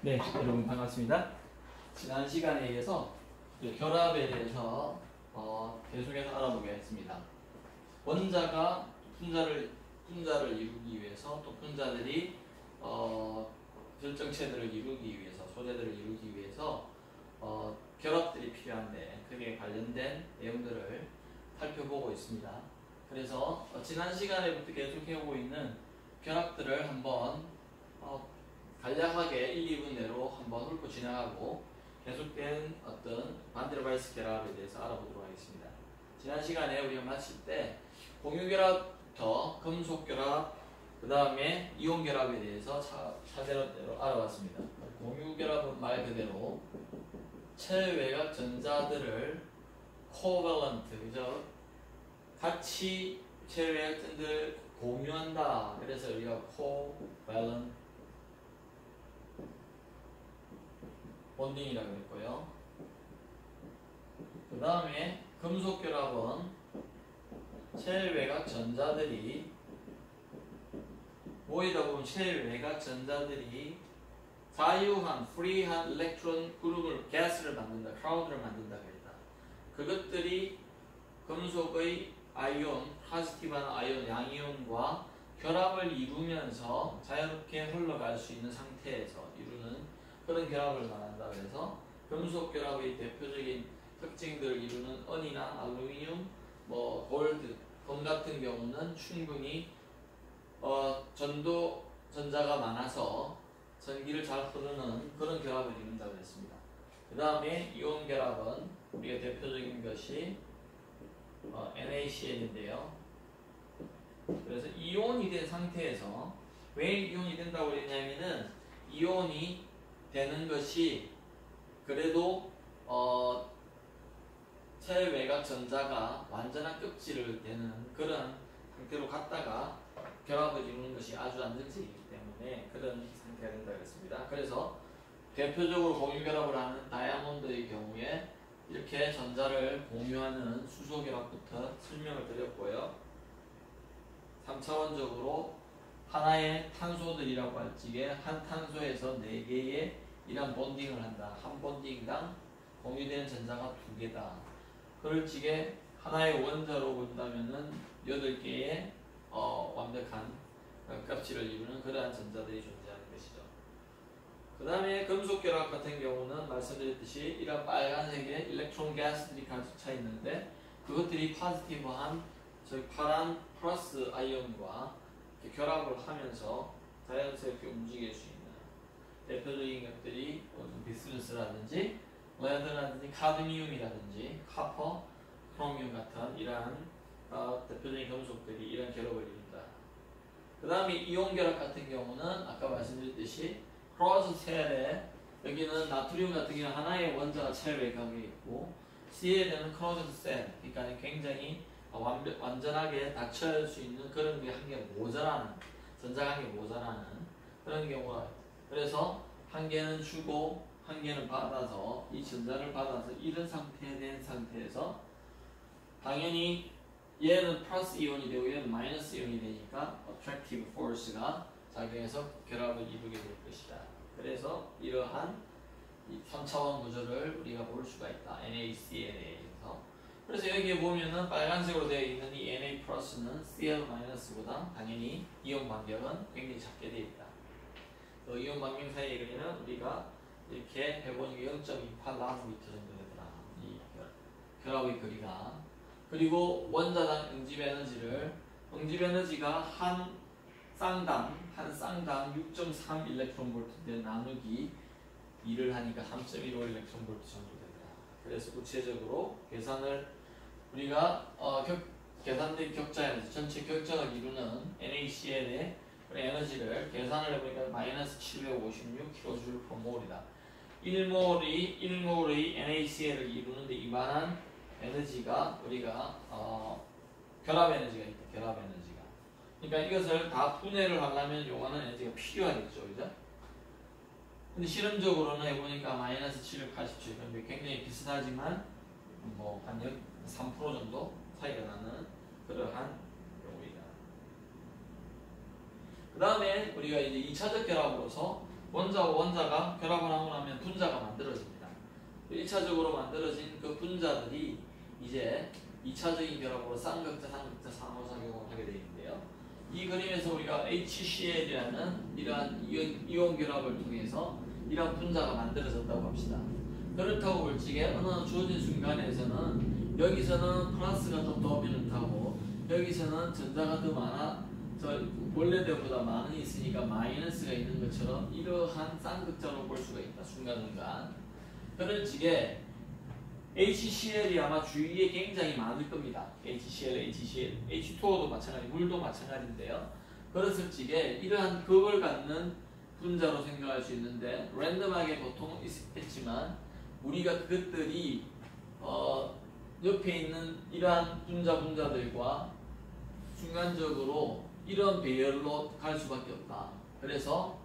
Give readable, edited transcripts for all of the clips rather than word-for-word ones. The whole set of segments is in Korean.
네, 여러분 반갑습니다. 지난 시간에 이어서 결합에 대해서 계속해서 알아보겠습니다. 원자가 분자를 이루기 위해서 또 분자들이 결정체들을 이루기 위해서 소재들을 이루기 위해서 결합들이 필요한데 그게 관련된 내용들을 살펴보고 있습니다. 그래서 지난 시간에부터 계속해오고 있는 결합들을 한번 간략하게 1, 2분 내로 한번 훑고 지나가고 계속된 어떤 반데르발스 결합에 대해서 알아보도록 하겠습니다. 지난 시간에 우리가 마칠 때 공유결합부터 금속결합, 그 다음에 이온결합에 대해서 차례대로 알아봤습니다. 공유결합은 말 그대로 체외각 전자들을 코밸런트, 그죠? 같이 체외각전들 공유한다. 그래서 우리가 코밸런트 본딩이라고 했고요. 그 다음에 금속결합은 체외각 전자들이 모이다 보면 체외각 전자들이 자유한 프리한 일렉트론 그룹을 가스를 만든다, 크라우드를 만든다 그랬다. 그것들이 금속의 아이온, 포지티브한 아이온, 양이온과 결합을 이루면서 자유롭게 흘러갈 수 있는 상태에서 이루는 그런 결합을 말한다. 그래서 금속 결합의 대표적인 특징들을 이루는 은이나 알루미늄, 골드, 금 같은 경우는 충분히 전자가 많아서 전기를 잘 흐르는 그런 결합을 이룬다고 했습니다. 그 다음에 이온 결합은 우리가 대표적인 것이 NaCl인데요. 그래서 이온이 된 상태에서 왜 이온이 된다고 그랬냐면은 이온이 되는 것이 그래도 체외각 전자가 완전한 껍질을 되는 그런 상태로 갔다가 결합을 이루는 것이 아주 안정적이기 때문에 그런 상태가 된다고 했습니다. 그래서 대표적으로 공유결합을 하는 다이아몬드의 경우에 이렇게 전자를 공유하는 수소결합부터 설명을 드렸고요. 3차원적으로 하나의 탄소들이라고 할 적에 한 탄소에서 4개의 이런 본딩을 한다. 한 본딩당 공유되는 전자가 2개다. 그럴 적에 하나의 원자로 본다면은 8개의 완벽한 값치를 이루는 그러한 전자들이 존재하는 것이죠. 그 다음에 금속결합 같은 경우는 말씀드렸듯이 이런 빨간색의 일렉트론 가스들이 가득 차 있는데 그것들이 포지티브한 저희 파란 플러스 아이온과 결합을 하면서 자연스럽게 움직일 수 있는 대표적인 것들이 비스무스라든지 레드라든지 카드미움이라든지 카퍼, 크로미움 같은 이러한 대표적인 금속들이 이런 결합을 이룬다. 그 다음에 이온 결합 같은 경우는 아까 말씀드렸듯이 크로스 셀에 여기는 나트륨 같은 경우는 하나의 원자가 체외각에 있고 C에는 크로스 셀, 그러니까 굉장히 완전하게 닫혀질 수 있는 그런 게 한 개 모자라는 전자가 한 개 모자라는 그런 경우가 그래서 한 개는 주고 한 개는 받아서 이 전자를 받아서 이런 상태에 된 상태에서 당연히 얘는 플러스 이온이 되고 얘는 마이너스 이온이 되니까 attractive force가 작용해서 결합을 이루게 될 것이다. 그래서 이러한 3차원 구조를 우리가 볼 수가 있다. NaCl에서. 그래서 여기에 보면은 빨간색으로 되어 있는 이 Na+는 Cl-보다 당연히 이온 반경은 굉장히 작게 되어 있다. 이온 반경 사이의 거리는 우리가 이렇게 해보니까 0.28 나노미터 정도 되더라. 이 결합의 거리가. 그리고 원자당 응집 에너지가 한 쌍당 6.3 일렉트론 볼트 나누기 2를 하니까 3.15 일렉트론 볼트 정도 되더라. 그래서 구체적으로 계산을 우리가 계산된 격자 에너지, 전체 격자가 이루는 NaCl의 에너지를 계산을 해보니까 마이너스 756kJ/몰이다. 1몰의 NaCl을 이루는데 이만한 에너지가 우리가 결합 에너지가 있다. 결합 에너지가. 그러니까 이것을 다 분해를 하려면 요구하는 에너지가 필요하겠죠, 그죠? 근데 실험적으로는 해보니까 마이너스 787, 그런데 굉장히 비슷하지만 한 3% 정도 차이가 나는 그러한 경우이다. 그 다음에 우리가 이제 2차적 결합으로서 원자와 원자가 결합을 하고 나면 분자가 만들어집니다. 1차적으로 만들어진 그 분자들이 이제 2차적인 결합으로 쌍극자, 상극자 상호작용을 하게 되어 있는데요. 이 그림에서 우리가 HCl이라는 이러한 이온 결합을 통해서 이러한 분자가 만들어졌다고 합시다. 그렇다고 볼 적에 어느 주어진 순간에서는 여기서는 플러스가 좀 도미는 타고 여기서는 전자가 더 많아 원래대보다 많이 있으니까 마이너스가 있는 것처럼 이러한 쌍극자로 볼 수가 있다. 순간순간. 그럴 적에 HCl이 아마 주위에 굉장히 많을 겁니다. HCl, H2O도 마찬가지, 물도 마찬가지인데요. 그랬을 적에 이러한 극을 갖는 분자로 생각할 수 있는데 랜덤하게 보통 있겠지만 우리가 그것들이 옆에 있는 이러한 분자들과 순간적으로 이런 배열로 갈 수밖에 없다. 그래서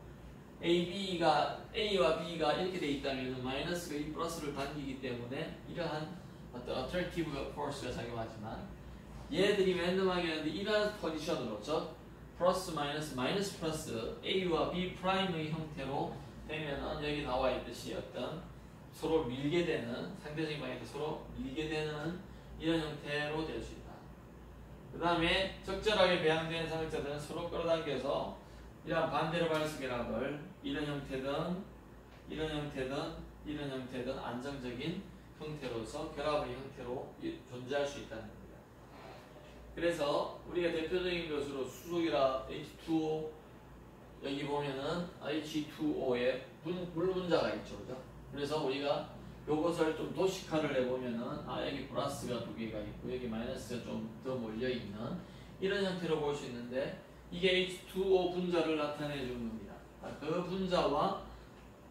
A와 B가 이렇게 돼 있다면 마이너스가 이 플러스를 당기기 때문에 이러한 어떤 attractive force가 작용하지만 얘들이 랜덤하게 하는데 이러한 포지션으로 즉 플러스 마이너스 플러스 A와 B 프라임의 형태로 되면은 여기 나와 있듯이 어떤 서로 밀게 되는 상대적인 방향에서 서로 밀게 되는 이런 형태로 될 수 있다. 그 다음에 적절하게 배양된 상극자들은 서로 끌어당겨서 이러한 반대로 발수 결합을 이런 형태든 안정적인 형태로서 결합의 형태로 존재할 수 있다는 겁니다. 그래서 우리가 대표적인 것으로 수소이라 H2O 여기 보면은 H2O에 물 분자가 있죠, 그죠? 그래서 우리가 요것을 좀 도식화를 해보면은 여기 플러스가 두 개가 있고 여기 마이너스가 좀 더 몰려 있는 이런 형태로 볼 수 있는데 이게 H2O 분자를 나타내 주는 겁니다. 그 분자와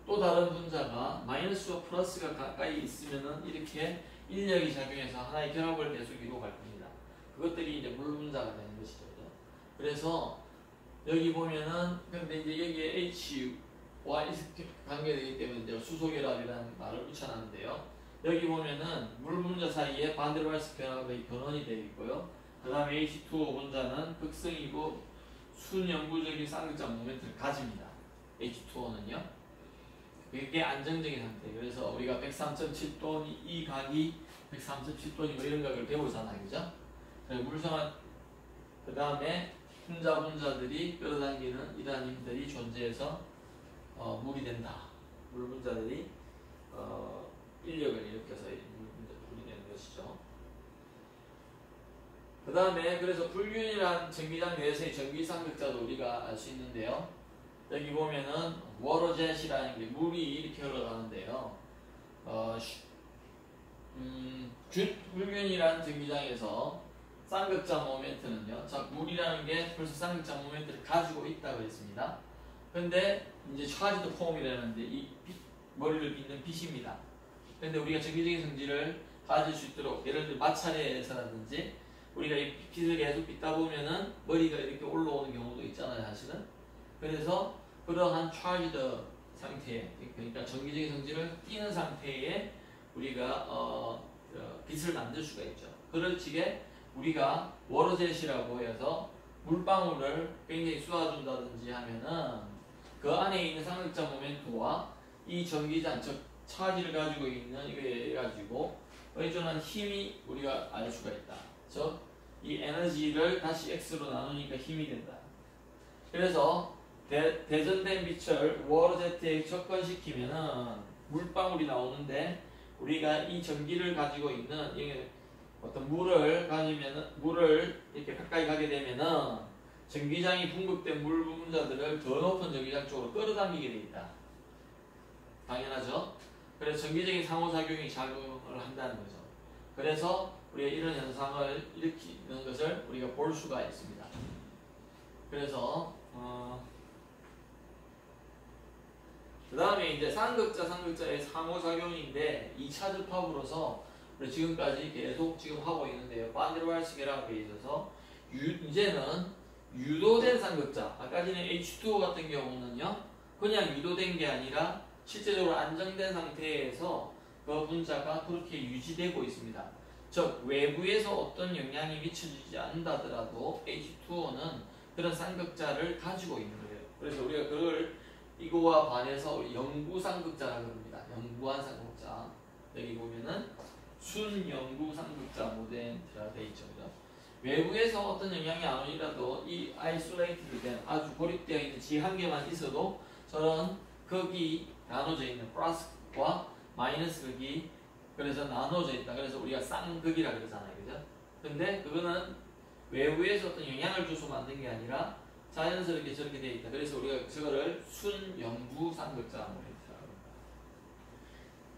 또 다른 분자가 마이너스와 플러스가 가까이 있으면은 이렇게 인력이 작용해서 하나의 결합을 계속 이루어갈 겁니다. 그것들이 이제 물 분자가 되는 것이죠. 그래서 여기 보면은 근데 이제 여기에 H와 관계되기 때문에 이제 수소결합이라는 말을 붙여놨는데요. 여기 보면은 물 분자 사이에 반대로 발수 결합의 변원이 되어 있고요. 그 다음에 H2O 분자는 극성이고 순영구적인 쌍극자 모멘트를 가집니다. H2O는요. 그게 안정적인 상태예요. 그래서 우리가 103.7돈 이 각이 103.7돈이고 이런 각을 배우잖아요. 그죠? 물성한 그 다음에 분자들이 끌어당기는 이러한 힘들이 존재해서 물이 된다. 물 분자들이 인력을 일으켜서 물이 되는 것이죠. 그 다음에 그래서 불균이란 전기장 내에서의 전기쌍극자도 우리가 알 수 있는데요. 여기 보면은 워러젯이라는 게 물이 이렇게 흘러가는데요. 불균이란 전기장에서 쌍극자 모멘트는요. 자, 물이라는 게 벌써 쌍극자 모멘트를 가지고 있다고 했습니다. 근데 이제 차지드 폼이라는데 이 머리를 빗는 빛입니다. 근데 우리가 전기적인 성질을 가질 수 있도록 예를 들어 마찰에서라든지 우리가 이 빛을 계속 빗다 보면은 머리가 이렇게 올라오는 경우도 있잖아요, 사실은. 그래서 그러한 차지드 상태, 그러니까 전기적인 성질을 띄는 상태에 우리가 빛을 만들 수가 있죠. 그럴 적에 우리가 워러젯이라고 해서 물방울을 굉장히 쏘아준다든지 하면은 그 안에 있는 상극자 모멘트와 이 전기장, 즉 차지를 가지고 있는 이거에 가지고 의존한 힘이 우리가 알 수가 있다. 즉 이 에너지를 다시 X로 나누니까 힘이 된다. 그래서 대전된 빛을 워러제트에 접근시키면은 물방울이 나오는데 우리가 이 전기를 가지고 있는 어떤 물을 이렇게 가까이 가게 되면은 전기장이 분급된 물 분자들을 더 높은 전기장 쪽으로 끌어당기게 돼 있다. 당연하죠. 그래서 전기적인 상호작용이 작용을 한다는 거죠. 그래서 우리가 이런 현상을 일으키는 것을 우리가 볼 수가 있습니다. 그래서 그 다음에 이제 상극자의 상호작용인데 2차 접합으로서 우리 지금까지 계속 지금 하고 있는데요. 반대로발수 결합에 있어서 이제는 유도된 상극자, 아까 전에 H2O 같은 경우는요, 그냥 유도된 게 아니라 실제적으로 안정된 상태에서 그 분자가 그렇게 유지되고 있습니다. 즉 외부에서 어떤 영향이 미쳐지지 않는다더라도 H2O는 그런 쌍극자를 가지고 있는 거예요. 그래서 우리가 이거와 반해서 우리 영구상극자라고 합니다. 영구한 상극자. 여기 보면은 순영구 상극자 모델이라 되어 있죠. 그죠? 외부에서 어떤 영향이 안 오더라도 이 아이솔레이트드 된 아주 고립되어 있는 지 한 개만 있어도 저런 극이 나눠져 있는 플러스와 마이너스 극이 그래서 나눠져 있다. 그래서 우리가 쌍극이라 그러잖아요. 그죠? 근데 그거는 외부에서 어떤 영향을 줘서 만든 게 아니라 자연스럽게 저렇게 되어 있다. 그래서 우리가 저거를 순영구 상극자 모델이라고 합니다.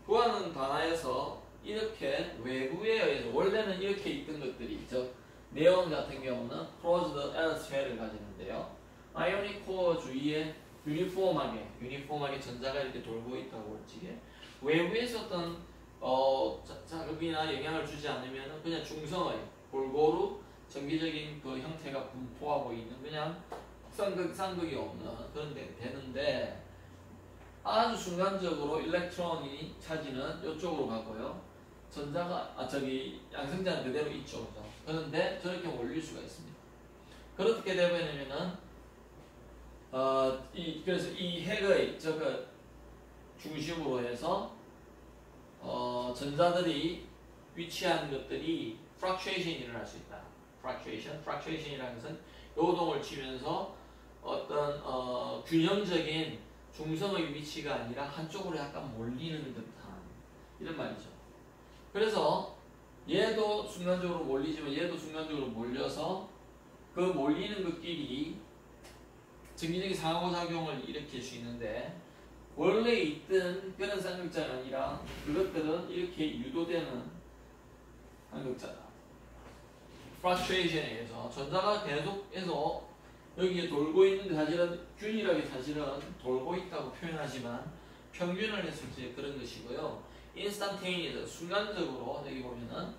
구하는 단하에서 이렇게 외부에 의해서 원래는 이렇게 있던 것들이 즉 네온 같은 경우는 closed Lsphere를 가지는데요. 아이오닉 코어 주위에 유니폼하게 전자가 이렇게 돌고 있다고 볼지게 외부에서 어떤 자극이나 영향을 주지 않으면 그냥 중성의 골고루 정기적인 그 형태가 분포하고 있는 그냥 쌍극이 없는 그런 데 되는데 아주 순간적으로 일렉트론이 차지는 이쪽으로 가고요. 전자가 양성자는 그대로 있죠. 그죠? 그런데 저렇게 몰릴 수가 있습니다. 그렇게 되면은 그래서 이 핵의 저거 중심으로 해서 전자들이 위치한 것들이 fluctuation이 일어날 수 있다. fluctuation이라는 것은 요동을 치면서 어떤 균형적인 중성의 위치가 아니라 한쪽으로 약간 몰리는 듯한 이런 말이죠. 그래서 얘도 순간적으로 몰리지만 얘도 순간적으로 몰려서 그 몰리는 것끼리 정기적인 상호작용을 일으킬 수 있는데 원래 있던 그런 쌍극자가 아니라 그것들은 이렇게 유도되는 쌍극자다. fluctuation에 의해서 전자가 계속해서 여기에 돌고 있는데 사실은 균일하게 돌고 있다고 표현하지만 평균을 했을 때 그런 것이고요. instantaneous 순간적으로 여기 보면은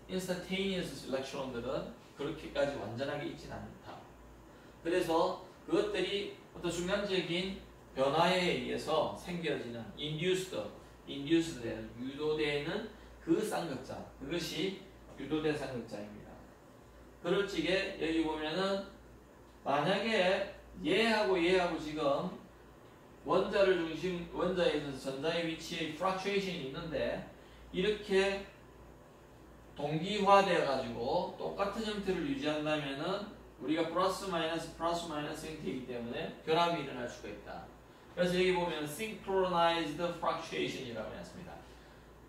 instantaneous electron들은 그렇게까지 완전하게 있진 않다. 그래서 그것들이 어떤 순간적인 변화에 의해서 생겨지는 induced 되는 유도되는 그 쌍극자 그것이 유도된 쌍극자입니다. 그럴 적에 여기 보면은 만약에 얘하고 지금 원자에 있어서 전자의 위치에 fluctuation이 있는데 이렇게 동기화되어 가지고 똑같은 형태를 유지한다면은 우리가 플러스 마이너스 형태이기 때문에 결합이 일어날 수가 있다. 그래서 여기 보면 synchronized fluctuation이라고 했습니다.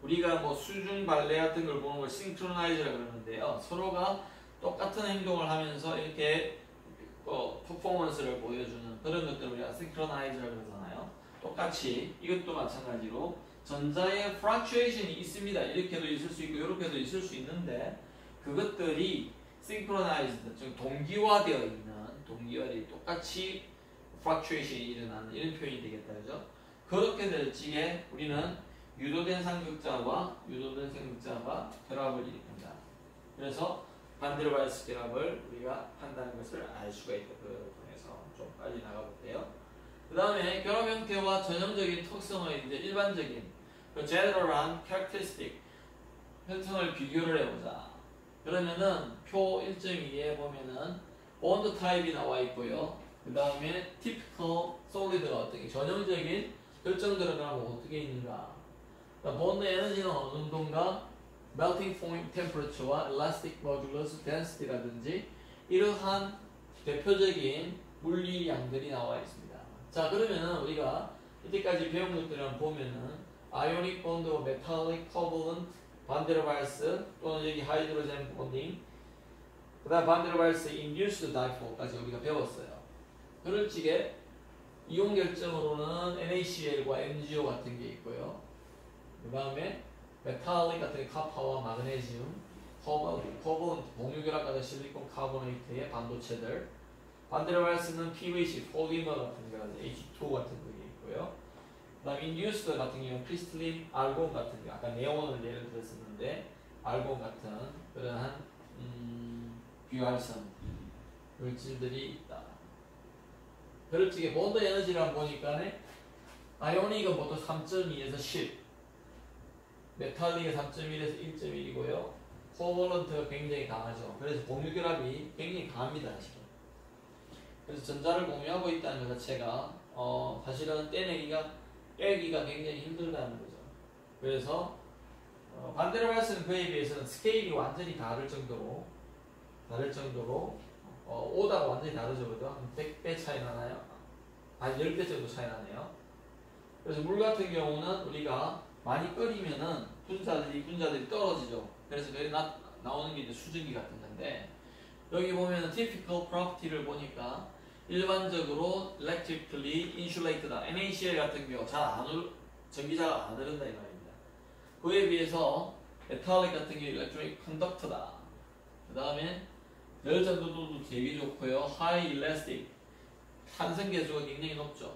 우리가 뭐 수중 발레 같은 걸 보는 걸 synchronized라고 그러는데요. 서로가 똑같은 행동을 하면서 이렇게 퍼포먼스를 보여주는 그런 것들을 우리가 synchronized라고 그러잖아요. 똑같이 이것도 마찬가지로 전자의 fluctuation이 있습니다. 이렇게도 있을 수 있고 이렇게도 있을 수 있는데 그것들이 synchronized, 즉 동기화되어 똑같이 fluctuation이 일어나는 이런 표현이 되겠다. 그죠? 그렇게 될 적에 우리는 유도된 상극자와 유도된 생극자가 결합을 일으킨다. 그래서 반데르발스 결합을 우리가 한다는 것을 알 수가 있다. 그걸 통해서 좀 빨리 나가볼게요. 그 다음에 결합 형태와 전형적인 특성의 이제 일반적인 그 general한 characteristic 현상을 비교를 해보자. 그러면은 표 1.2에 보면은 bond 타입이 나와 있고요. 그 다음에 typical solid가 어떻게 전형적인 결정들은 어떻게 있는가. bond 에너지는 어느 정도인가? melting point temperature와 elastic modulus density라든지 이러한 대표적인 물리량들이 나와 있습니다. 자, 그러면은 우리가 이때까지 배운 것들을 보면은 ionic bond, metallic covalent, 반데르발스 또는 여기 하이드로젠 본딩, 그 다음 반데르발스 induced dipole까지 우리가 배웠어요. 그럴 적에 이온 결정으로는 NaCl과 MgO 같은 게 있고요. 그 다음에 메탈릭 같은 게 카파와 마그네슘, 코발런트 봉유결합 같은 실리콘 카보네이트의 반도체들, 반데르발스는 PVC, 폴리머 같은 게 H2 같은 게 있고요. 그 다음 인듀스드 같은 경우는 크리스탈린, 알곤 같은 게 아까 네온을 예를 들었었는데 알곤 같은 그러한 비활성 물질들이 있다. 그럴 적에 본드 에너지를 한번 보니까 아이오닉은 보통 3.2에서 10, 메탈릭은 3.1에서 1.1이고요. 코볼런트가 굉장히 강하죠. 그래서 공유결합이 굉장히 강합니다. 사실은. 그래서 전자를 공유하고 있다는 것 자체가 사실은 떼내기가 빼기가 굉장히 힘들다는 거죠. 그래서 반대로 봤을 때 그에 비해서는 스케일이 완전히 다를 정도로 O다가 완전히 다르죠. 그죠? 100배 차이 나나요? 한 10배 정도 차이 나네요. 그래서 물 같은 경우는 우리가 많이 끓이면은 분자들이 떨어지죠. 그래서 여기 나오는 게 이제 수증기 같은 건데, 여기 보면은 typical property를 보니까 일반적으로 electrically insulated다. NaCl 같은 경우 전기자가 안 흐른다 이 말입니다. 그에 비해서 metallic 같은 경우 electric conductor다. 그 다음에 열 전도도도 되게 좋고요. high elastic, 탄성 계수가 굉장히 높죠.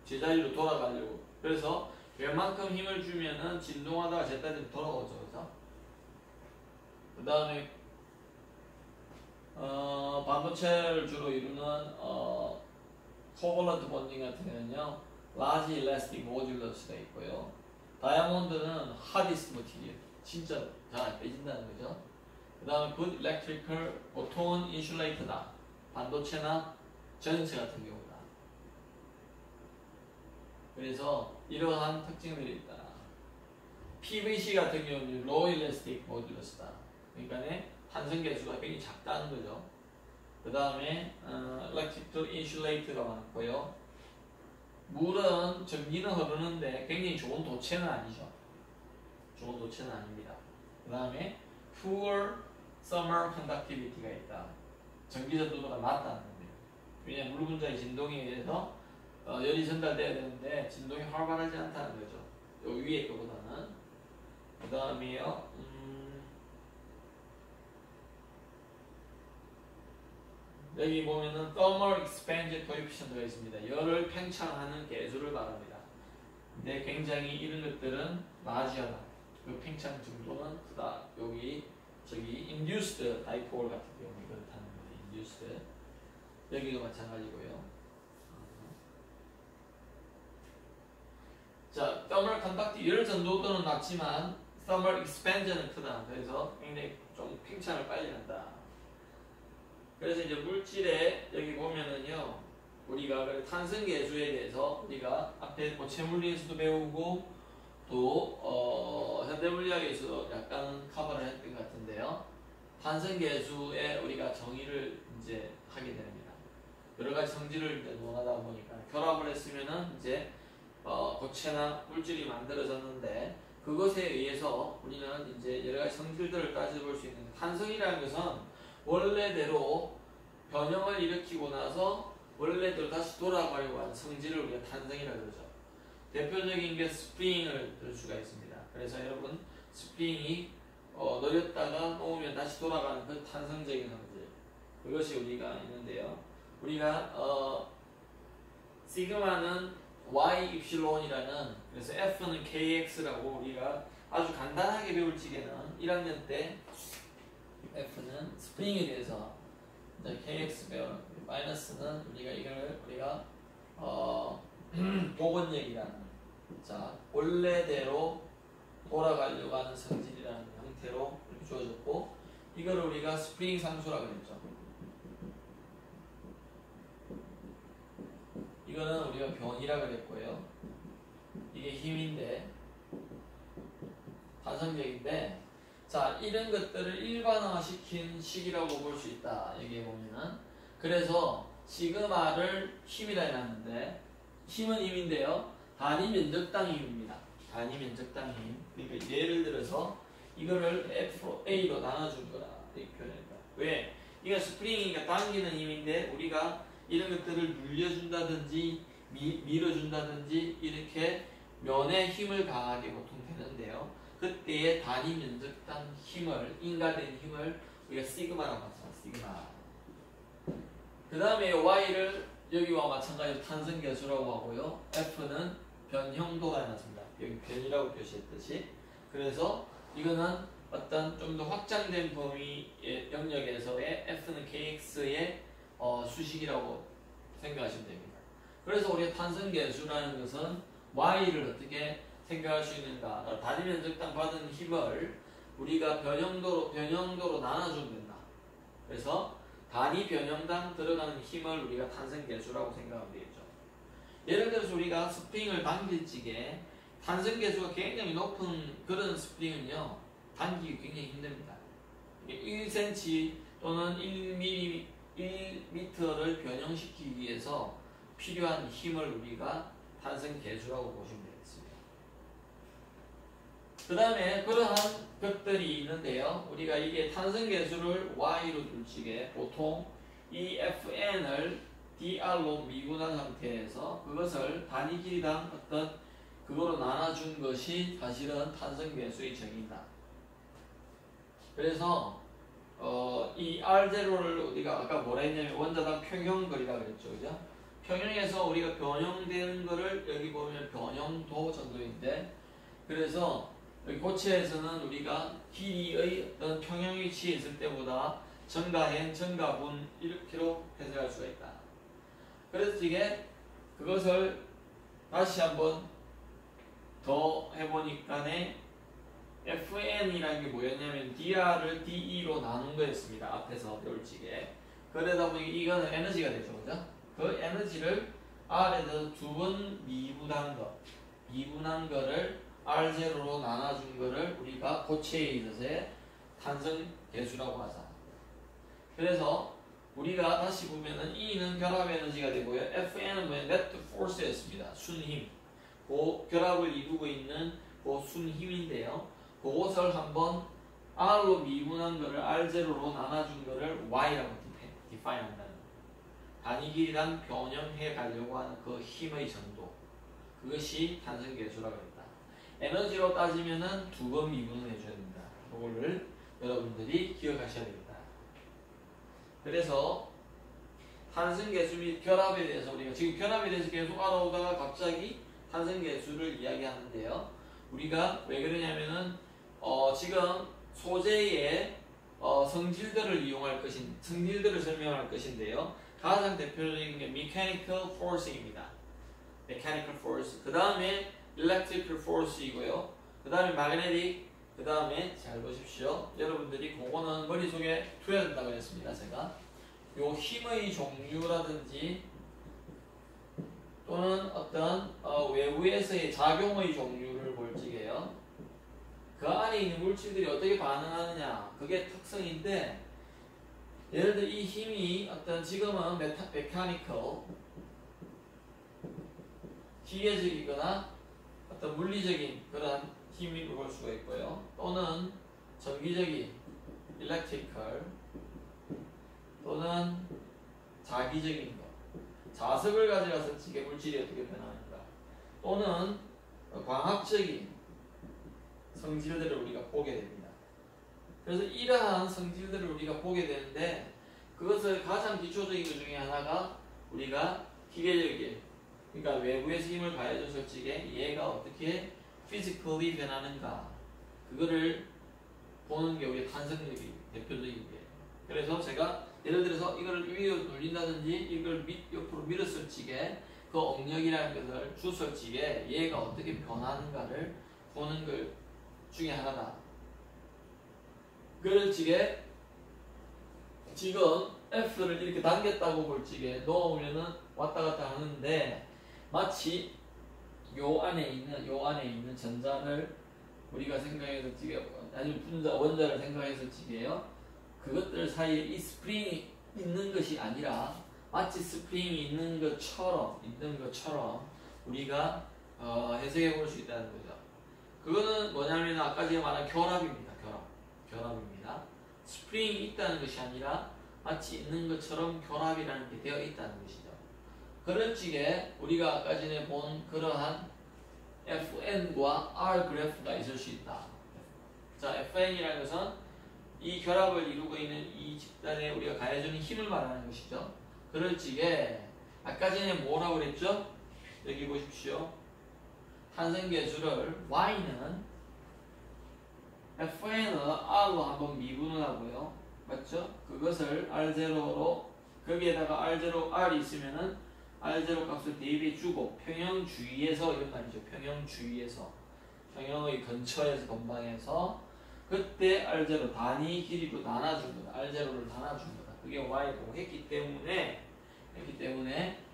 제자리로 돌아가려고. 그래서 웬만큼 힘을 주면은 진동하다가 제자리로 돌아오죠. 그래서 그 다음에 반도체를 주로 이루는 코벌런트 본딩 같은 경우는요, large elastic modulus가 있고요. 다이아몬드는 hardest material, 진짜 잘 안 빼진다는 거죠. 그 다음에 good electrical, 보통은 insulated다. 반도체나 전체 같은 경우다. 그래서 이러한 특징들이 있다. PVC 같은 경우는 low elastic modulus다. 그러니까 탄성 계수가 굉장히 작다는 거죠. 그 다음에 electrical insulate가 많고요. 물은 전기는 흐르는데 굉장히 좋은 도체는 아니죠. 좋은 도체는 아닙니다. 그 다음에 poor thermal conductivity가 있다. 전기 전도도가 낮다는 겁니다. 왜냐하면 물 분자의 진동에 의해서 열이 전달돼야 되는데 진동이 활발하지 않다는 거죠. 여기 위에 거보다는. 그 다음에요. 여기 보면은 thermal expansion coefficient가 있습니다. 열을 팽창하는 계수를 말합니다. 근데 굉장히 이런 것들은 낮이하다. 그 팽창 정도는 크다. 저기 induced dipole 같은 경우 그렇다는 거예요. induced. 여기도 마찬가지고요. 자, thermal conductivity, 열 전도도는 낮지만 thermal expansion은 크다. 그래서 굉장히 좀 팽창을 빨리 한다. 그래서 이제 물질에 여기 보면은요, 우리가 탄성 계수에 대해서 우리가 앞에 고체물리에서도 배우고 또 현대물리학에서도 약간 커버를 했던 것 같은데요. 탄성 계수에 우리가 정의를 이제 하게 됩니다. 여러 가지 성질을 이제 논하다 보니까 결합을 했으면은 이제 고체나 물질이 만들어졌는데 그것에 의해서 우리는 이제 여러 가지 성질들을 따져볼 수 있는 탄성이라는 것은 원래대로 변형을 일으키고 나서 원래대로 다시 돌아가려고 하는 성질을 우리가 탄성이라고 그러죠. 대표적인 게 스프링을 들 수가 있습니다. 그래서 여러분 스프링이 내렸다가 놓으면 다시 돌아가는 그 탄성적인 성질, 그것이 우리가 있는데요. 우리가 시그마는 y 입실론이라는, 그래서 F는 kx라고 우리가 아주 간단하게 배울 적에는 1학년 때 F는 스프링에 대해서 kx 배우는, 마이너스는 우리가 복원력이라는, 자 원래대로 돌아가려고 하는 성질이라는 형태로 이렇게 주어졌고, 이거를 우리가 스프링 상수라고 했죠. 이거는 우리가 변이라고 그랬고요. 이게 힘인데, 탄성력인데, 자 이런 것들을 일반화시킨 식이라고 볼 수 있다. 여기에 보면은. 그래서 시그마를 힘이라 해놨는데, 힘은 힘인데요, 단위 면적당 힘입니다. 단위 면적당 힘. 그러니까 예를 들어서 이거를 FA로 나눠준 거라 이렇게 표현합니다. 왜? 이거 스프링이니까 당기는 힘인데 우리가 이런 것들을 눌려준다든지 밀어준다든지 이렇게 면에 힘을 가하게 보통 되는데요. 그때의 단위 면적당 힘을, 인가된 힘을 우리가 시그마라고 하죠. 시그마. 그 다음에 Y를 여기와 마찬가지로 탄성계수라고 하고요. F는 변형도가 해놨습니다. 여기 변이라고 표시했듯이. 그래서 이거는 어떤 좀 더 확장된 범위의 영역에서의 F는 KX의 수식이라고 생각하시면 됩니다. 그래서 우리가 탄성계수라는 것은 Y를 어떻게 생각할 수 있는가? 단위 면적당 받은 힘을 우리가 변형도로 나눠주면 된다. 그래서 단위 변형당 들어가는 힘을 우리가 탄성계수라고 생각하면 되겠죠. 예를 들어서 우리가 스프링을 당길 적에 탄성 계수가 굉장히 높은 그런 스프링은요, 당기기 굉장히 힘듭니다. 1cm 또는 1m를 변형시키기 위해서 필요한 힘을 우리가 탄성 계수라고 보시면 되겠습니다. 그 다음에 그러한 것들이 있는데요. 우리가 이게 탄성 계수를 y로 둘 적에 보통 이 fn을 dr로 미분한 상태에서 그것을 단위 길이당 어떤 그거로 나눠준 것이 사실은 탄성 계수의 정의다. 그래서 이 R0를 우리가 아까 뭐라 했냐면 원자당 평형거리라 그랬죠. 그죠? 평형에서 우리가 변형되는 거를 여기 보면 변형도 정도인데, 그래서 여기 고체에서는 우리가 길이의 어떤 평형 위치에 있을 때보다 정가행, 정가분 이렇게로 해석할 수가 있다. 그래서 이게 그것을 다시 한번 더 해보니까네 FN이라는 게 뭐였냐면 dr을 DE로 나눈 거였습니다. 앞에서 배울지게. 그러다 보니 이거는 에너지가 되죠. 그죠? 그 에너지를 R에서 두 번 미분한 거를 R0로 나눠준 거를 우리가 고체에 있어서의 탄성 계수라고 하자. 그래서 우리가 다시 보면은 E는 결합 에너지가 되고요. FN은 뭐예요? net force였습니다. 순힘. 그 결합을 이루고 있는 그 순힘인데요. 그것을 한번 R로 미분한 거를 R0로 나눠준 거를 Y라고 define 한다는 거예요. 단위 길이당 변형해 가려고 하는 그 힘의 정도. 그것이 탄성 계수라고 했다. 에너지로 따지면은 두 번 미분을 해줘야 됩니다. 그거를 여러분들이 기억하셔야 됩니다. 그래서 탄성 계수 및 결합에 대해서 우리가 지금 결합에 대해서 계속 알아오다가 갑자기 탄성 계수를 이야기하는데요. 우리가 왜 그러냐면은 지금 소재의 성질들을 이용할 성질들을 설명할 것인데요. 가장 대표적인 게 mechanical force입니다. mechanical force. 그 다음에 electrical force이고요. 그 다음에 magnetic. 그 다음에 잘 보십시오. 여러분들이 그거는 머릿속에 두어야 된다고 했습니다. 제가 요 힘의 종류라든지 또는 어떤 외부에서의 작용의 종류를 볼 적에요. 그 안에 있는 물질들이 어떻게 반응하느냐, 그게 특성인데, 예를 들어 이 힘이 어떤 지금은 메카니컬 기계적이거나 어떤 물리적인 그런 힘으로 볼 수가 있고요. 또는 전기적인 일렉트리컬 또는 자기적인 것, 자석을 가져가서 지게 물질이 어떻게 변하는가, 또는 광학적인 성질들을 우리가 보게 됩니다. 그래서 이러한 성질들을 우리가 보게 되는데, 그것을 가장 기초적인 것 중에 하나가 우리가 기계적인, 그러니까 외부에서 힘을 가해줬을 적에 얘가 어떻게 physically 변하는가, 그거를 보는 게 우리 탄성력이 대표적인 게. 그래서 제가 예를 들어서 이걸 위로 돌린다든지 이걸 옆으로 밀었을 적에 그 응력이라는 것을 줬을 적에 얘가 어떻게 변하는가를 보는 것 중에 하나다. 그럴 적에 지금 F를 이렇게 당겼다고 볼 적에 놓으면은 왔다 갔다 하는데, 마치 요 안에 있는 전자를 우리가 생각해서 지게, 아니면 원자를 생각해서 지게요. 그것들 사이에 이 스프링이 있는 것이 아니라 마치 스프링이 있는 것처럼 우리가 해석해 볼 수 있다는 거죠. 그거는 뭐냐면 아까 제가 말한 결합입니다. 결합입니다. 스프링이 있다는 것이 아니라 마치 있는 것처럼 결합이라는 게 되어 있다는 것이죠. 그럴 적에 우리가 아까 전에 본 그러한 FN과 R 그래프가 있을 수 있다. 자, FN이라는 것은 이 결합을 이루고 있는 이 집단에 우리가 가해주는 힘을 말하는 것이죠. 그럴 적에 아까 전에 뭐라고 그랬죠? 여기 보십시오. 탄성계수를 Y는 FN을 R로 한번 미분을 하고요. 맞죠? 그것을 R0로, 거기에다가 R0, R이 있으면은 R0 값을 대입해 주고 평형 주위에서, 이런 말이죠. 평형 주위에서, 평형의 근처에서, 근방에서 그때 R0 단위 길이로 나눠준 거다. R0를 나눠준 거다. 그게 Y라고 했기 때문에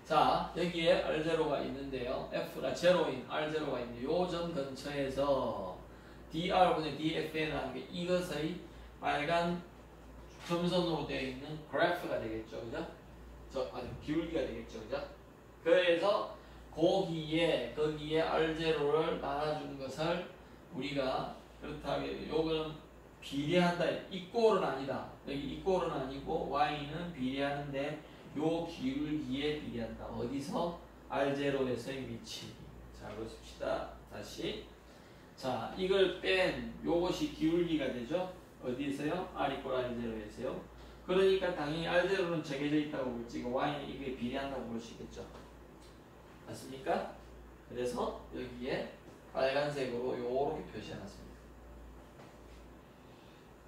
자, 여기에 R0가 있는데요. F가 제로인 R0가 있는데 요 점 근처에서 dr분의 dfn이라는 게 이것의 빨간 점선으로 되어 있는 그래프가 되겠죠. 그죠? 아주 기울기가 되겠죠. 그죠? 그래서 거기에 R0를 나눠준 것을 우리가 그렇다면 요거는 비례한다. 이꼴은 아니다. 여기 이꼴은 아니고 y는 비례하는데 요 기울기에 비례한다. 어디서? R0에서의 위치. 자, 보십시다. 다시. 자, 이걸 뺀 요것이 기울기가 되죠. 어디에서요? R = R0에서요. 그러니까 당연히 R0는 정해져 있다고 볼 수 있고 y는 이게 비례한다고 볼 수 있겠죠. 맞습니까? 그래서 여기에 빨간색으로 요렇게 표시해놨습니다.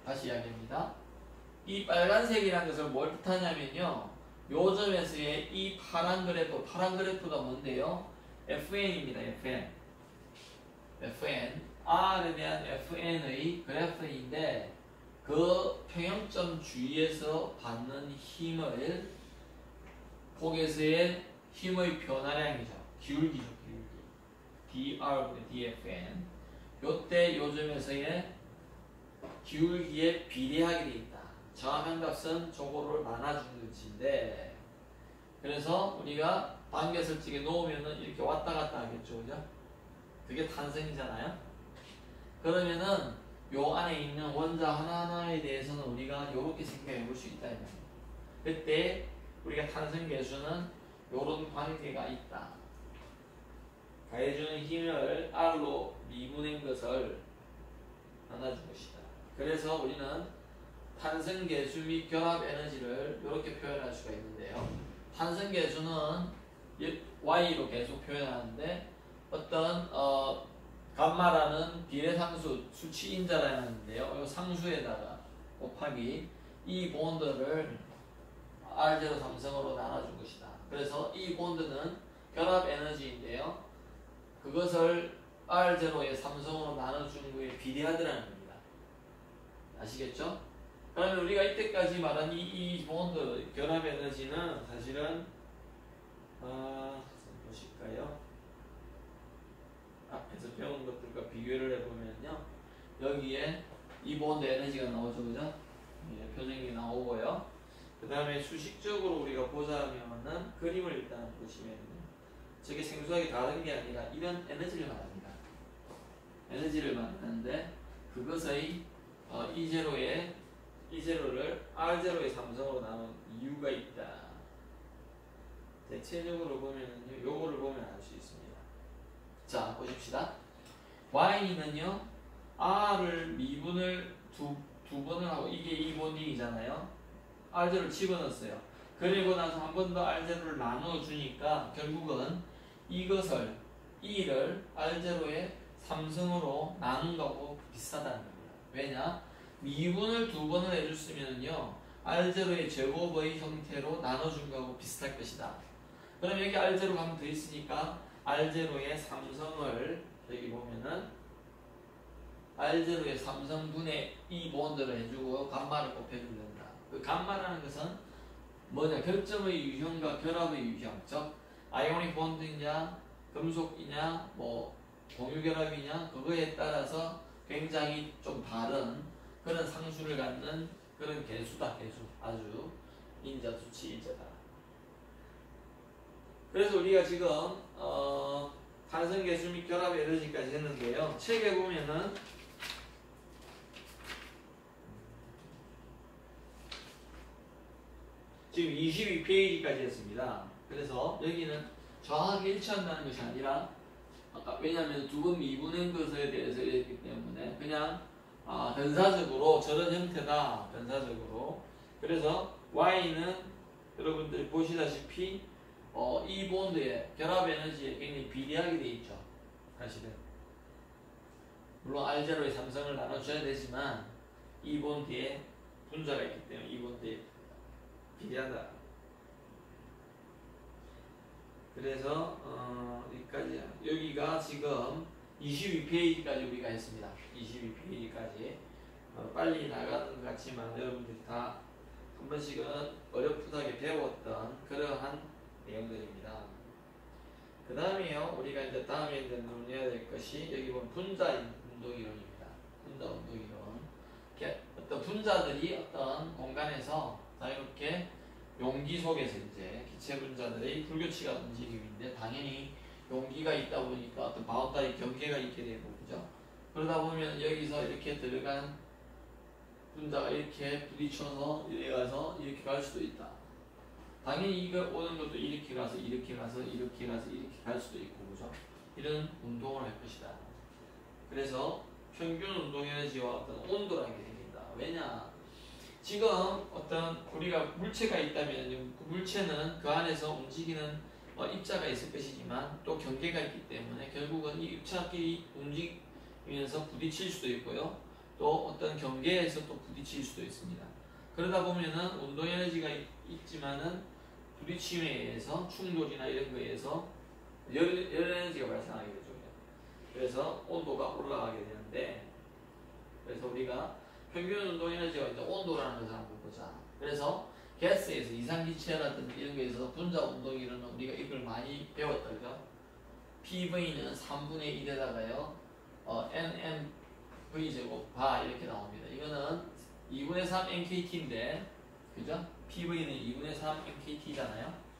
다시 이야기합니다. 이 빨간색이라는 것을 뭘 뜻하냐면요. 요 점에서의 이 파란 그래프가 뭔데요? FN입니다. FN. R에 대한 FN의 그래프인데 그 평형점 주위에서 받는 힘을 폭에서의 힘의 변화량이죠. 기울기죠. 기울기. dr분의 dfn. 요때 요 점에서의 기울기에 비례하게 되어 있다. 정확한 값은 저거를 나눠주는 것인데 그래서 우리가 반개설직에 놓으면은 이렇게 왔다 갔다 하겠죠. 그죠? 그게 탄성이잖아요. 그러면은 요 안에 있는 원자 하나하나에 대해서는 우리가 이렇게 생각해 볼 수 있다. 그때 우리가 탄성 계수는 요런 관계가 있다. 가해주는 힘을 R로 미분한 것을 나눠준 것이다. 그래서 우리는 탄성 계수 및 결합 에너지를 이렇게 표현할 수가 있는데요. 탄성 계수는 Y로 계속 표현하는데 어떤 감마라는 비례상수 수치인자라는데요. 이 상수에다가 곱하기 이 본드를 R0 삼성으로 나눠준 것이다. 그래서 이 본드는 결합 에너지인데요. 그것을 R0의 삼성으로 나눠준 거에 비례하더라는 겁니다. 아시겠죠? 그러면 우리가 이때까지 말한 이 본드 결합 에너지는 사실은 보실까요? 앞에서 배운 것들과 비교를 해보면요. 여기에 이 본드 에너지가 나오죠. 그죠? 예, 표정이 나오고요. 그 다음에 수식적으로 우리가 보자면은 그림을 일단 보시면요. 저게 생소하게 다른 게 아니라 이런 에너지를 말합니다. 에너지를 말하는데 그것의 E0를 R0의 삼성으로 나눈 이유가 있다. 대체적으로 보면은요. 요거를 보면 알 수 있습니다. 자, 보십시다. Y는요, R을 미분을 두 번을 하고, 이게 2본딩이잖아요. R0를 집어넣었어요. 그리고 나서 한 번 더 R0를 나눠주니까, 결국은 이것을, E를 R0의 삼성으로 나눈 거하고 비슷하다는 겁니다. 왜냐? 미분을 두 번을 해줬으면요, R0의 제곱의 형태로 나눠준 거하고 비슷할 것이다. 그럼 여기 R0가 한 번 더 있으니까, R0의 삼성을 여기 보면은 R0의 삼성분의 이 본드를 해주고 감마를 곱해주면 된다. 그 감마라는 것은 뭐냐? 결점의 유형과 결합의 유형, 즉 아이오닉 본드이냐 금속이냐 뭐 공유결합이냐 그거에 따라서 굉장히 좀 다른 그런 상수를 갖는 그런 개수다. 개수. 아주 인자 수치 인자다. 그래서 우리가 지금 탄성계수 및 결합 에너지까지 했는데요. 책에 보면은 지금 22페이지까지 했습니다. 그래서 여기는 정확하게 일치한다는 것이 아니라 아까 왜냐하면 두 번 미분한 것에 대해서 했기 때문에 그냥 변사적으로 저런 형태다. 변사적으로. 그래서 Y는 여러분들 보시다시피 이 본드의 결합 에너지에 굉장히 비례하게 되어 있죠. 사실은. 물론 R0의 삼성을 나눠줘야 되지만 이 본드에 분자가 있기 때문에 이 본드에 비례하다. 그래서 여기가 지금 22페이지까지 우리가 했습니다. 22페이지까지 빨리 나가는 것 같지만 여러분들이 다 한 번씩은 어렴풋하게 배웠던 그러한 내용들입니다. 그 다음에요, 우리가 이제 다음에 이제 논의해야 될 것이 여기 보면 분자 운동 이론입니다. 분자 운동 이론. 이렇게 어떤 분자들이 어떤 공간에서 자유롭게 용기 속에서 이제 기체 분자들의 불규칙한 움직임인데 당연히 용기가 있다 보니까 어떤 바운다리 경계가 있게 되고 그죠? 그러다 보면 여기서 이렇게 들어간 분자가 이렇게 부딪혀서 이래 가서 이렇게 갈 수도 있다. 당연히 이거 오는 것도 이렇게 가서 이렇게 가서 이렇게 가서 이렇게 갈 수도 있고 그죠? 이런 운동을 할 것이다. 그래서 평균 운동 에너지와 어떤 온도라는 게 생긴다. 왜냐? 지금 어떤 우리가 물체가 있다면 그 물체는 그 안에서 움직이는 입자가 있을 것이지만 또 경계가 있기 때문에 결국은 이 입자끼리 움직이면서 부딪힐 수도 있고요. 또 어떤 경계에서 또 부딪힐 수도 있습니다. 그러다 보면은 운동 에너지가 있지만은 부딪힘에 의해서 충돌이나 이런 거에 의해서 열 에너지가 발생하게 되죠. 그래서 온도가 올라가게 되는데, 그래서 우리가 평균 운동 에너지와 이제 온도라는 것을 한번 보자. 그래서 가스에서 이상기체라든지 이런 거에서 분자 운동 이론은 우리가 이걸 많이 배웠다, 그죠? PV는 3분의 1에다가요, NMV 제곱 바 이렇게 나옵니다. 이거는 2분의 3 NKT인데, 그죠? PV는 2분의 3 NKT잖아요.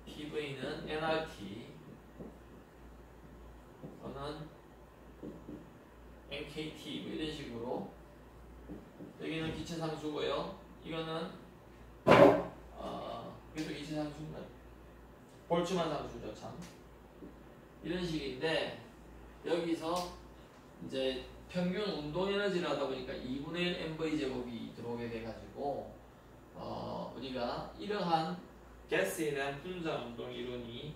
PV는 nRT, 저는 NKT 뭐 이런 식으로. 여기는 기체상수고요. 이거는 이것도 기체상수인가? 볼츠만 상수죠, 참. 이런 식인데 여기서 이제 평균 운동 에너지를 하다 보니까 2분의 1 mv 제곱이 들어오게 돼가지고 우리가 이러한 가스에 대한 분자 운동 이론이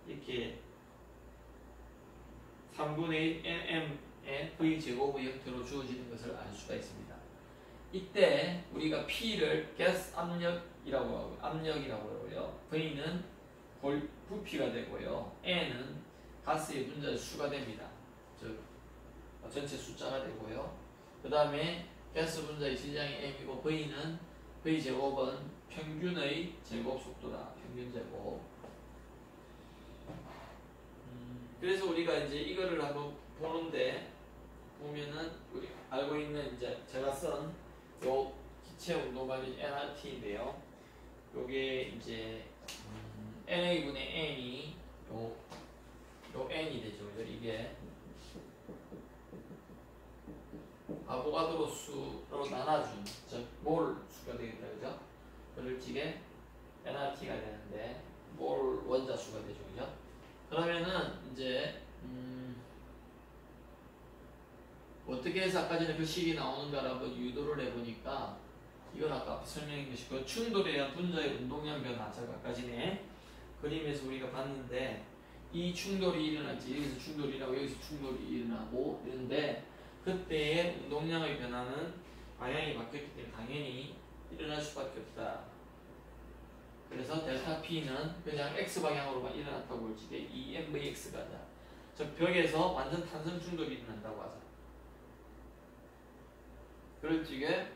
이렇게 3분의 1 nm의 v 제곱의 형태로 주어지는 것을 알 수가 있습니다. 이때 우리가 P를 가스 압력이라고 하고요. V는 부피가 되고요. N은 가스의 분자 수가 됩니다. 즉 전체 숫자가 되고요. 그 다음에 가스 분자의 질량이 m이고 V는 V 제곱은 평균의 제곱 속도다. 평균 제곱. 그래서 우리가 이제 이거를 한번 보는데 보면은 우리 알고 있는 이제 제가 쓴 요 기체 운동관이 nRT인데요. 요게 이제 NA분의 N이 요 N이 되죠. 이게 아보가드로 수로 나눠준 즉 몰 수가 되겠다, 그죠? 그럴 적에 nRT가 되는데 몰 원자 수가 되죠, 그죠? 그러면은 이제 어떻게 해서 아까 전에 그 식이 나오는가라고 유도를 해보니까 이건 아까 설명한 것이 그 충돌에 의한 분자의 운동량 변화. 제가 아까 전에 그림에서 우리가 봤는데 이 충돌이 일어날지 여기서 충돌이 일어나고 여기서 충돌이 일어나고 이런데 그때의 운동량의 변화는 방향이 바뀌었기 때문에 당연히 일어날 수밖에 없다. 그래서 델타 P는 그냥 X방향으로만 일어났다고 볼 적에 2mvx가 하자. 즉 벽에서 완전 탄성 충돌이 일어난다고 하자. 그럴 적에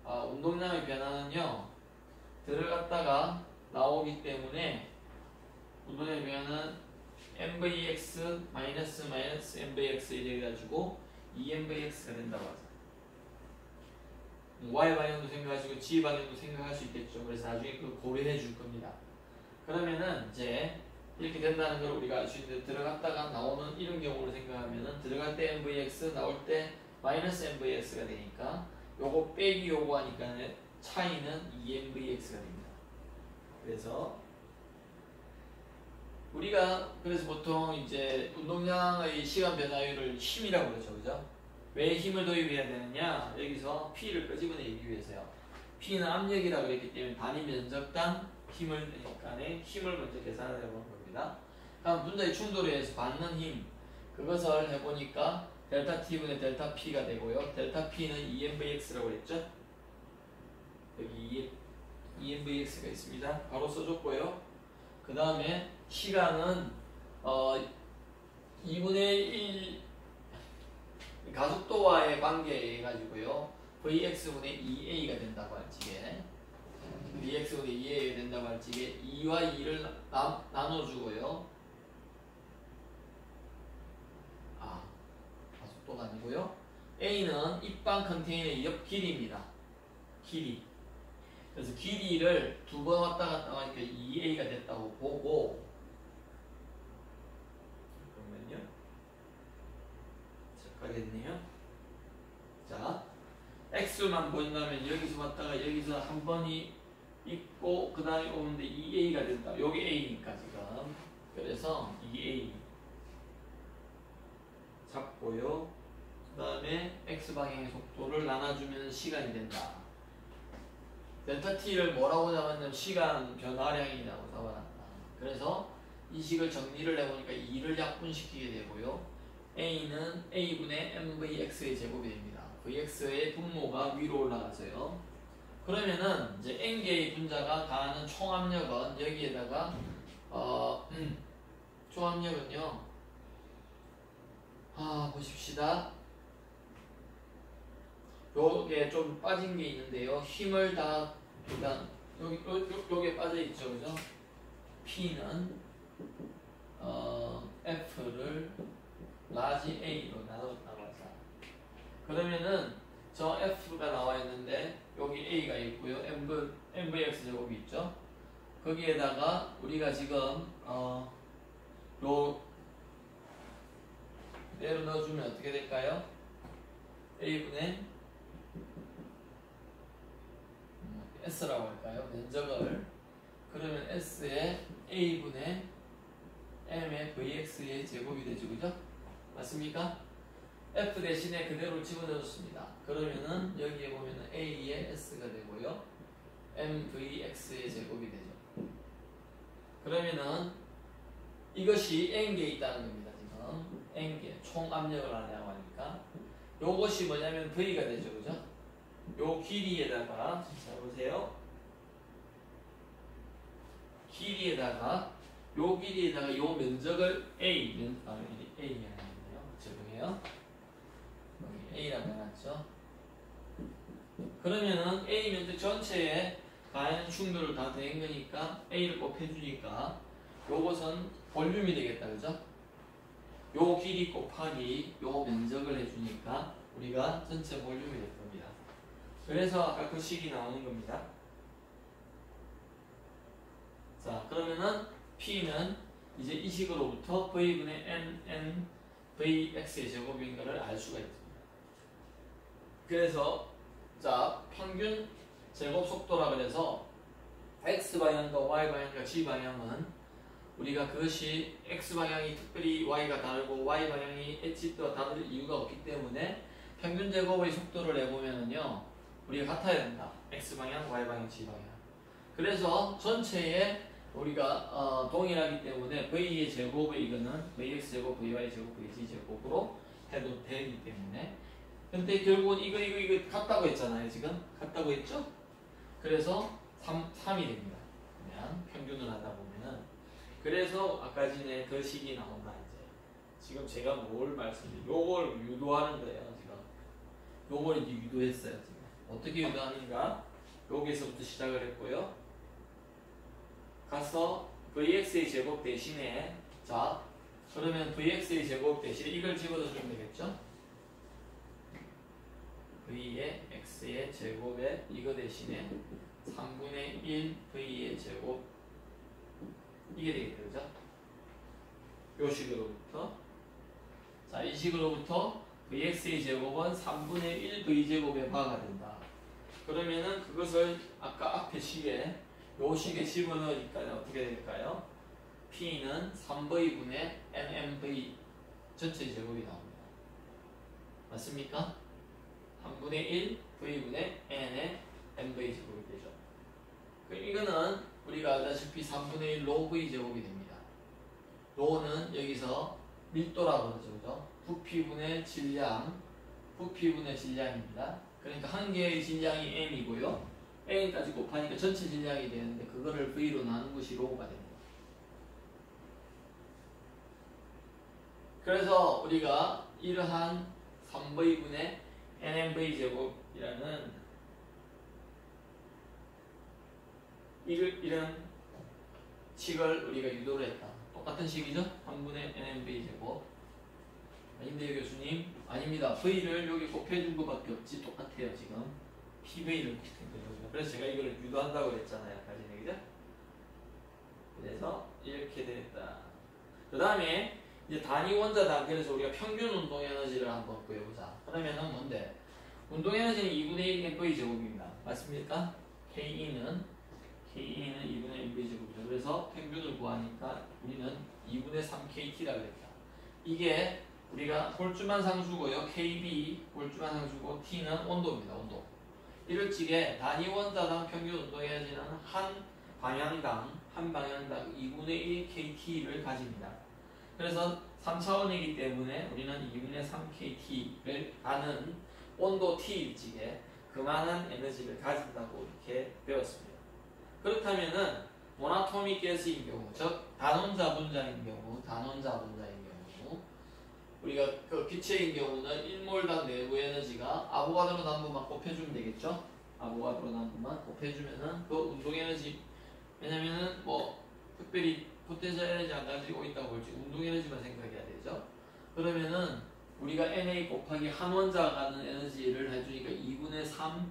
운동량의 변화는요 들어갔다가 나오기 때문에 운동량의 변화는 mvx 마이너스 mvx 이래가지고 2mvx가 된다고 하죠. y 방향도 생각하시고 g 방향도 생각할 수 있겠죠. 그래서 나중에 그걸 고려해 줄 겁니다. 그러면은 이제 이렇게 된다는 걸 우리가 알 수 있는데 들어갔다가 나오는 이런 경우를 생각하면은 들어갈 때 mvx 나올 때 마이너스 mvx가 되니까 요거 빼기 요거 하니까 차이는 2mvx가 됩니다. 그래서 우리가 그래서 보통 이제 운동량의 시간 변화율을 힘이라고 그러죠, 그죠? 왜 힘을 도입해야 되느냐? 여기서 P를 끄집어내기 위해서요. P는 압력이라고 했기 때문에 단위 면적당 힘을 내니까 힘을 먼저 계산을 해보는 겁니다. 다음 분자의 충돌에 의해서 받는 힘, 그것을 해보니까 델타 T분의 델타 P가 되고요. 델타 P는 2mvx라고 했죠? 여기 2mvx가 있습니다. 바로 써줬고요. 그 다음에 시간은 2분의 1 가속도와의 관계에 가지고요. Vx분의 2a가 된다고 할 적에 Vx분의 2a가 된다고 할 적에 2와 2를 나눠주고요. 속도가 아니고요. a는 입방 컨테이너의 옆 길이입니다. 길이. 그래서 길이를 두 번 왔다 갔다 하니까 2a가 됐다고 보고, 잠깐만요. 잠깐겠네요. 자, x만 보인다면 여기서 왔다가 여기서 한 번이 있고 그 다음에 오는데 2a가 된다. 여기 a니까 지금. 그래서 2a 잡고요. 그 다음에 x방향의 속도를 나눠주면 시간이 된다. 델타 t를 뭐라고 잡았냐면 시간 변화량이라고 잡아놨다. 그래서 이 식을 정리를 해보니까 2를 약분시키게 되고요. a는 a분의 mvx의 제곱이 됩니다. vx의 분모가 위로 올라가서요. 그러면은 이제 n개의 분자가 가하는 총압력은 여기에다가 총압력은요. 보십시다. 요게 좀 빠진 게 있는데요. 힘을 다 일단 요게 빠져 있죠, 그죠? P는 F를 라지 A로 나눴다고 하자. 그러면은 저 F가 나와 있는데 여기 A가 있고요. MVX 제곱이 있죠. 거기에다가 우리가 지금 요 내로 넣어주면 어떻게 될까요? A분의 S라고 할까요? 면적을. 그러면 S의 A분의 M의 VX의 제곱이 되죠, 그죠? 맞습니까? F 대신에 그대로 집어넣었습니다. 그러면은 여기에 보면은 A의 S가 되고요. MVX의 제곱이 되죠. 그러면은 이것이 N개 있다는 겁니다, 지금. N개, 총 압력을 하려고 하니까. 요것이 뭐냐면 V가 되죠, 그죠? 요 길이에다가, 자, 보세요. 길이에다가, 요 길이에다가 요 면적을 A가 아니네요. 죄송해요. 여기 A라고 해놨죠. 그러면은 A 면적 전체에 가하는 충돌을 다 된 거니까 A를 꼭 해주니까 요것은 볼륨이 되겠다, 그죠? 요 길이 곱하기 요 면적을 해주니까 우리가 전체 볼륨이 될 겁니다. 그래서 아까 그 식이 나오는 겁니다. 자, 그러면은 P는 이제 이 식으로부터 V분의 NN Vx의 제곱인 것을 알 수가 있습니다. 그래서 자, 평균 제곱 속도라 그래서 X방향과 Y방향과 G방향은 우리가 그것이 X방향이 특별히 Y가 다르고 Y방향이 H와 다를 이유가 없기 때문에 평균 제곱의 속도를 내보면은요, 우리가 같아야 된다. X방향, Y방향, G방향. 그래서 전체에 우리가 동일하기 때문에 V의 제곱의 이거는 Vx 제곱, Vy 제곱, Vg 제곱으로 해도 되기 때문에. 근데 결국은 이거 같다고 했잖아요, 지금. 같다고 했죠? 그래서 3이 됩니다. 그냥 평균을 하다 보면은. 그래서 아까 전에 그 식이 나온다, 이제. 지금 제가 뭘 말씀드려요? 요걸 유도하는 거예요, 지금. 요걸 이제 유도했어요, 지금. 어떻게 유도하는가? 여기서부터 시작을 했고요. 가서 Vx의 제곱 대신에, 자, 그러면 Vx의 제곱 대신에 이걸 집어넣어주면 되겠죠? V의 X의 제곱에 이거 대신에 3분의 1 V의 제곱 이게 되겠죠, 그죠? 요 식으로부터, 자, 이 식으로부터 Vx의 제곱은 3분의 1 V제곱의 바가 된다. 그러면은 그것을 아까 앞에 식에 요 식에 집어넣으니까 어떻게 될까요? P는 3V분의 NMV 전체 제곱이 나옵니다. 맞습니까? 3분의 1 V분의 N의 MV 제곱이 되죠. 이거는 우리가 알다시피 3분의 1 로 V 제곱이 됩니다. 로는 여기서 밀도라고 그러죠, 그죠? 부피분의 질량, 부피분의 질량입니다. 그러니까 한 개의 질량이 M이고요. N까지 곱하니까 전체 질량이 되는데 그거를 V로 나눈 것이 로가 됩니다. 그래서 우리가 이러한 3V분의 nmv 제곱이라는 이런 식을 우리가 유도를 했다. 똑같은 식이죠? 3분의 nmv 제곱. 아닌데요 교수님? 아닙니다. v를 여기 곱해준 것밖에 없지. 똑같아요 지금. pv를 곱해준 거죠. 그래서 제가 이걸 유도한다고 그랬잖아요. 아까 전에 그죠? 그래서 이렇게 됐다. 그 다음에 이제 단위 원자당. 그래서 우리가 평균 운동 에너지를 한번 구해보자. 그러면은 뭔데? 운동 에너지는 2분의 1의 v 제곱입니다. 맞습니까? KE는 2분의 1v 제곱이죠. 그래서 평균을 구하니까 우리는 2분의 3KT라고 했다. 이게 우리가 볼주만 상수고요. KB 볼주만 상수고 T는 온도입니다. 온도. 이를 찍에 단위 원자당 평균 운동 에너지는 한 방향당 2분의 1 KT를 가집니다. 그래서 3차원이기 때문에 우리는 2분의 3KT를 가는 온도 T일지에 그만한 에너지를 가진다고 이렇게 배웠습니다. 그렇다면은 모나토믹 가스인 경우, 즉 단원자 분자인 경우, 우리가 그 기체인 경우는 1몰당 내부 에너지가 아보가드로 남부만 곱해주면 되겠죠? 아보가드로 남부만 곱해주면은 그 운동 에너지, 왜냐면은 뭐 특별히 포텐셜 에너지 안 가지고 있다고 볼지 운동 에너지만 생각해야 되죠. 그러면은 우리가 NA 곱하기 한 원자가 갖는 에너지를 해주니까 2분의 3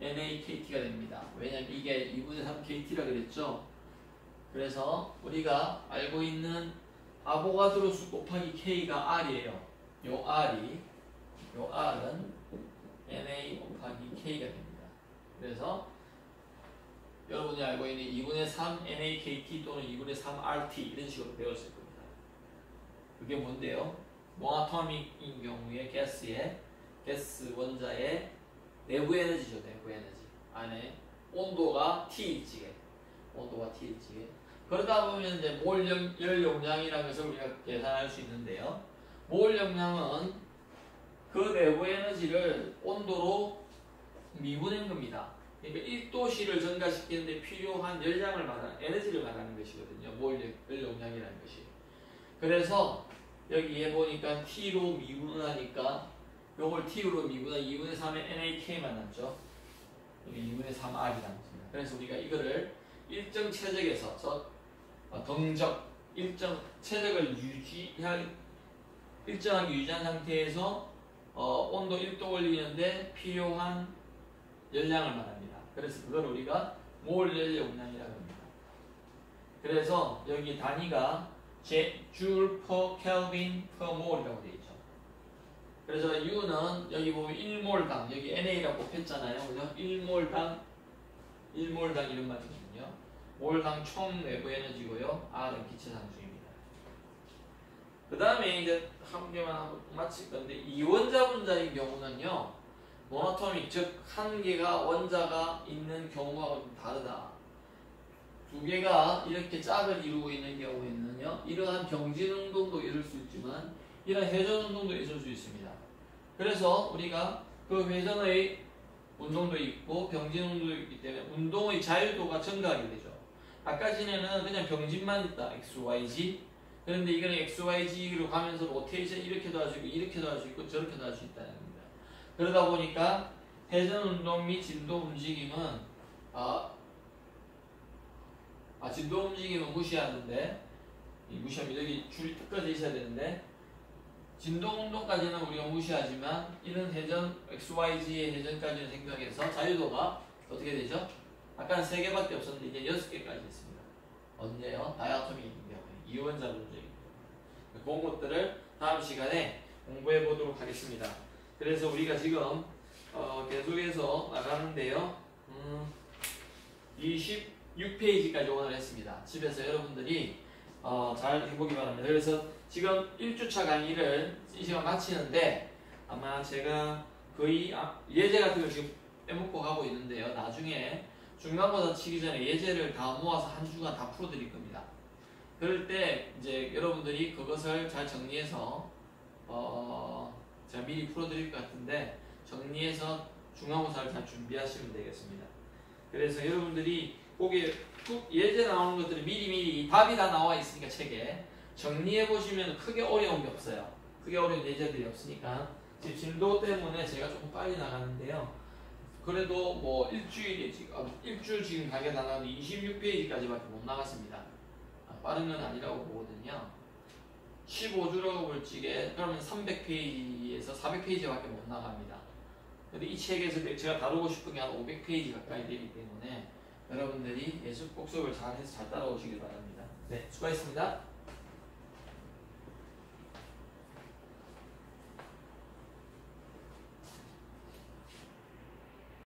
NAKT가 됩니다. 왜냐면 이게 2분의 3KT라 그랬죠. 그래서 우리가 알고 있는 아보가드로 수 곱하기 K가 R이에요. 요 R은 NA 곱하기 K가 됩니다. 그래서 여러분이 알고 있는 2분의 3 NAKT 또는 2분의 3 RT 이런 식으로 배웠을 겁니다. 그게 뭔데요? 모아토믹인 경우에 가스 원자의 내부 에너지죠. 내부 에너지. 안에 온도가 T일지에. 그러다 보면 이제 몰 열 용량이라는 것을 우리가 계산할 수 있는데요. 몰 용량은 그 내부 에너지를 온도로 미분한 겁니다. 그러니까 1도씨를 증가시키는데 필요한 열량을 에너지를 말하는 것이거든요. 몰 열 용량이라는 것이. 그래서 여기에 보니까 T로 미분하니까 요걸 T로 미분한 2분의 3의 NAK만 남죠. 여기 2분의 3R이 남습니다. 그래서 우리가 이거를 일정 최적에서 일정 최적을 일정하게 유지한 상태에서 온도 1도 올리는데 필요한 열량을 말합니다. 그래서 그걸 우리가 몰 열 용량이라고 합니다. 그래서 여기 단위가 Joule per Kelvin per mole이라고 되어 있죠. 그래서 U는 여기 보면 1몰당, 여기 NA라고 곱했잖아요. 그죠? 1몰당 이런 말이거든요. 몰당 총 내부 에너지고요. R은 기체 상수입니다. 그 다음에 이제 한 개만 하고 마칠 건데, 이원자 분자인 경우는요, 모노토믹, 즉 한 개가 원자가 있는 경우하고 좀 다르다. 두 개가 이렇게 짝을 이루고 있는 경우에는요, 이러한 병진 운동도 이룰 수 있지만 이런 회전 운동도 있을 수 있습니다. 그래서 우리가 그 회전의 운동도 있고 병진 운동도 있기 때문에 운동의 자유도가 증가하게 되죠. 아까 전에는 그냥 병진만 있다. XYZ. 그런데 이거는 XYZ로 가면서 로테이션 이렇게도 할 수 있고 이렇게도 할 수 있고 저렇게도 할 수 있다는 겁니다. 그러다 보니까 회전 운동 및 진도 움직임은 진도 움직임은 무시하는데 무시하면 여기 줄이 뜯어져 있어야 되는데 진도 운동까지는 우리가 무시하지만 이런 회전 XYZ의 회전까지는 생각해서 자유도가 어떻게 되죠? 아까는 3개밖에 없었는데 이제 6개까지 있습니다. 언제요? 다이아토믹인 경우에 이원자 분자인 경우에 그런 것들을 다음 시간에 공부해 보도록 하겠습니다. 그래서 우리가 지금 계속해서 나가는데요. 26페이지까지 오늘 했습니다. 집에서 여러분들이 잘 해보기 바랍니다. 그래서 지금 1주차 강의를 이 시간 마치는데 아마 제가 거의 예제 같은 걸 지금 빼먹고 가고 있는데요. 나중에 중간고사 치기 전에 예제를 다 모아서 한 주간 다 풀어드릴 겁니다. 그럴 때 이제 여러분들이 그것을 잘 정리해서 제가 미리 풀어드릴 것 같은데 정리해서 중간고사를 잘 준비하시면 되겠습니다. 그래서 여러분들이 거기에 예제 나오는 것들을 미리 답이 다 나와 있으니까 책에 정리해 보시면 크게 어려운 게 없어요. 크게 어려운 예제들이 없으니까 지금 진도 때문에 제가 조금 빨리 나가는데요. 그래도 뭐 일주일 지금 가게 나가는 26페이지까지밖에 못 나갔습니다. 빠른 건 아니라고 보거든요. 15주라고 볼 적에 그러면 300페이지에서 400페이지밖에 못 나갑니다. 근데 이 책에서 제가 다루고 싶은 게 한 500페이지 가까이 되기 때문에 여러분들이 예습 복습을 잘 해서 잘 따라오시길 바랍니다. 네, 수고하셨습니다.